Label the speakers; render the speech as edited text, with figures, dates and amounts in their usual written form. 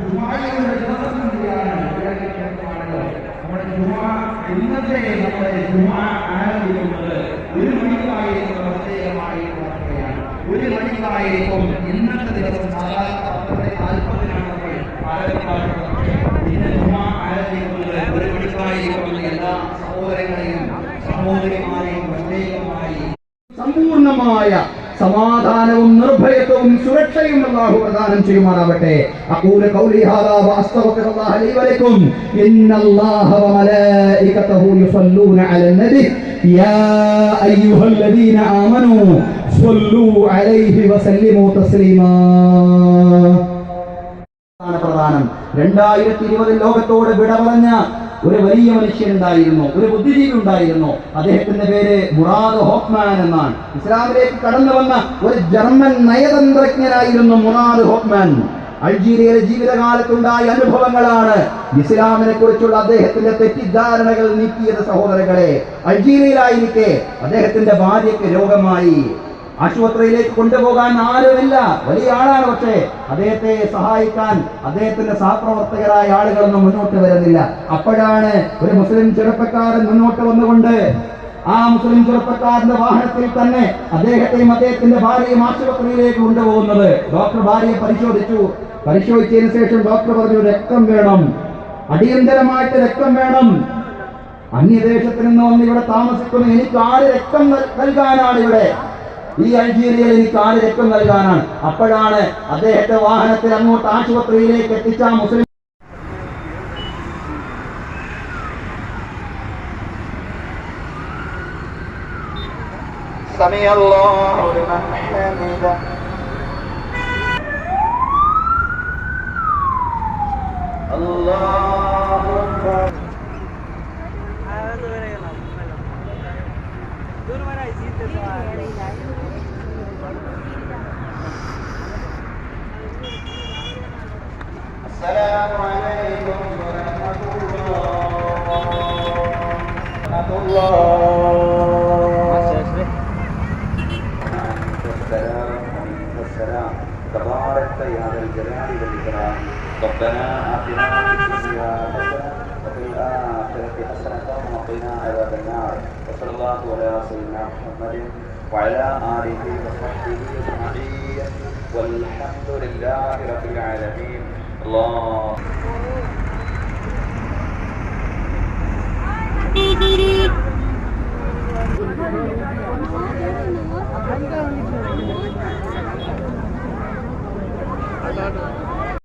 Speaker 1: ജുമാഅയുടെ ദിവസം കൂടിയാണ്. നമ്മുടെ ജുമാ ഇന്നത്തെ നമ്മുടെ ജുമാ ആരംഭിക്കുന്നത് 1 മണിക്കായിരിക്കും പ്രത്യേകമായി നടക്കുകയാണ്. 1 മണിക്കായിരിക്കും ഇന്നത്തെ ദിവസം. സാധാരണ 10:40 നമ്മൾ ആരംഭിക്കാറുള്ളത്. ഇന്ന് ജുമാ ആരംഭിക്കുന്നത് 1 മണിക്കായിരിക്കും. എല്ലാ സഹോദരങ്ങളെയും സഹോദരിമാരെയും പ്രത്യേകമായി സമ്പൂർണമായ സമാധാനവും നിർഭയത്വവും സുരക്ഷയും അല്ലാഹു പ്രദാനം ചെയ്യുമാറാവട്ടെ. അഖൂലു ഖൗലി ഹാദാ വഅസ്തഗ്ഫിറുല്ലാഹ ലി വലക്കും. ഇന്നല്ലാഹ വമലായികതഹു യുസല്ലൂന അലൻ നബി യാ അയ്യുഹല്ലദീന ആമനൂ സ്വല്ലൂ അലൈഹി വസല്ലിമൂ തസ്ലീമാ. പ്രധാനം 2020 ലോകത്തോട് വിട പറഞ്ഞ ഒരു വലിയ മനുഷ്യനുണ്ടായിരുന്നു, ഒരു ബുദ്ധിജീവി ഉണ്ടായിരുന്നു. അദ്ദേഹത്തിന്റെ പേര് മുറാദ് ഹോഫ്മാൻ എന്നാണ്. ഇസ്ലാമിലേക്ക് കടന്നു വന്ന ഒരു ജർമ്മൻ നയതന്ത്രജ്ഞനായിരുന്നു മുറാദ് ഹോഫ്മാൻ. അൾജീരിയയിലെ ജീവിതകാലത്തുണ്ടായ അനുഭവങ്ങളാണ് ഇസ്ലാമിനെ കുറിച്ചുള്ള അദ്ദേഹത്തിന്റെ തെറ്റിദ്ധാരണകൾ നീക്കിയത്. സഹോദരങ്ങളെ, അൾജീരിയയിലായിരിക്കെ അദ്ദേഹത്തിന്റെ ഭാര്യയ്ക്ക് രോഗമായി. ആശുപത്രിയിലേക്ക് കൊണ്ടുപോകാൻ ആരുമില്ല. വലിയ ആളാണ്, പക്ഷേ അദ്ദേഹത്തെ സഹായിക്കാൻ അദ്ദേഹത്തിന്റെ സഹപ്രവർത്തകരായ ആളുകളൊന്നും മുന്നോട്ട് വരുന്നില്ല. അപ്പോഴാണ് ഒരു മുസ്ലിം ചെറുപ്പക്കാരൻ മുന്നോട്ട് വന്നുകൊണ്ട് ആ മുസ്ലിം ചെറുപ്പക്കാരന്റെ വാഹനത്തിൽ തന്നെ അദ്ദേഹത്തെയും അദ്ദേഹത്തിന്റെ ഭാര്യയും ആശുപത്രിയിലേക്ക് കൊണ്ടുപോകുന്നത്. ഡോക്ടർ ഭാര്യയെ പരിശോധിച്ചതിന് ശേഷം ഡോക്ടർ പറഞ്ഞു, രക്തം വേണം, അടിയന്തരമായിട്ട് രക്തം വേണം. അന്യദേശത്ത് നിന്ന് വന്ന് ഇവിടെ താമസിക്കുന്നു, എനിക്ക് ആര് രക്തം നൽകാനാണ്? ഇവിടെ ഈ അൾജീരിയയിൽ എനിക്ക് ആര് രക്തം നൽകാനാണ്? അപ്പോഴാണ് അദ്ദേഹത്തെ വാഹനത്തിൽ അങ്ങോട്ട് ആശുപത്രിയിലേക്ക് എത്തിച്ച മുസ്ലിം السلام عليكم ورحمة الله. السلام تبارك يا ذا الجلال والإكرام. ربنا آتنا في الدنيا حسنة وفي الآخرة حسنة وقنا عذاب النار. وصلى الله على سيدنا محمد وعلى آله وصحبه أجمعين والحمد لله رب العالمين. الله